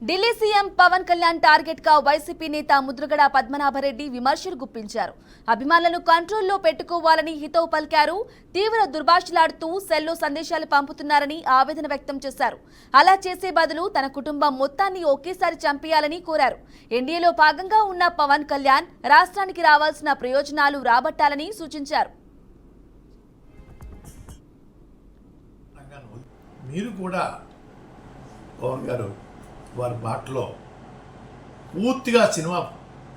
Delhi CM Pawan Kalyan target గా YCP నేత ముద్రగడ పద్మనాభరెడ్డి విమర్శలు గుప్పించారు. అభిమానులను కంట్రోల్లో పెట్టుకోవాలని హితవు పలికారు. తీవ్ర దుర్భాషలాడుతూ సెల్లో సందేశాలు పంపుతున్నారని ఆవేదన వ్యక్తం చేశారు. అలా చేసే బదులు తన కుటుంబం మొత్తాన్ని ఒకేసారి చంపేయాలని కోరారు. ఎన్డీఏలో భాగంగా ఉన్న పవన్ కళ్యాణ్ రాష్ట్రానికి రావాల్సిన ప్రయోజనాలు రాబట్టాలని సూచించారు. మీరు కూడా పవన్ గారు వారి బాటలో పూర్తిగా సినిమా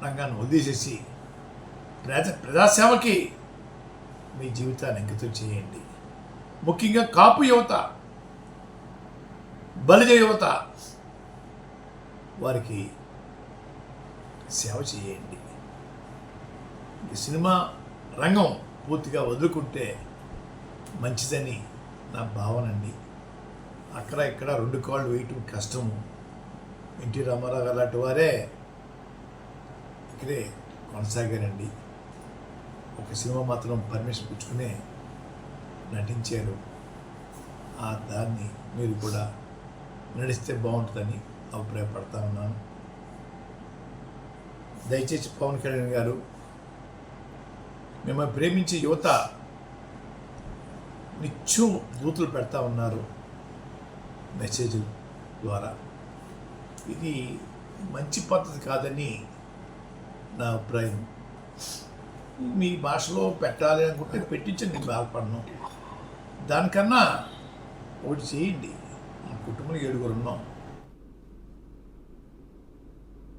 రంగాన్ని వదిలేసేసి ప్రజాసేవకి మీ జీవితాన్ని అంకితం చేయండి. ముఖ్యంగా కాపు యువత, బలిజ యువత వారికి సేవ చేయండి. ఈ సినిమా రంగం పూర్తిగా వదులుకుంటే మంచిదని నా భావన అండి. అక్కడ ఇక్కడ రెండు కాళ్ళు వేయటం కష్టము. ఎన్టీ రామారావు గారు లాంటి వారే ఇక్కడే కొనసాగారండి. ఒక సినిమా మాత్రం పర్మిషన్ పుచ్చుకునే నటించారు. ఆ దాన్ని మీరు కూడా నడిస్తే బాగుంటుందని అభిప్రాయపడతా ఉన్నాను. దయచేసి పవన్ కళ్యాణ్ గారు, మిమ్మల్ని ప్రేమించే యువత నిత్యం బూతులు పెడతా ఉన్నారు మెసేజ్ ద్వారా. ఇది మంచి పద్ధతి కాదని నా అభిప్రాయం. మీ భాషలో పెట్టాలి అనుకుంటే పెట్టించండి, బాధపడను. దానికన్నా ఒకటి చేయండి. మా కుటుంబంలో 7 ఉన్నాం.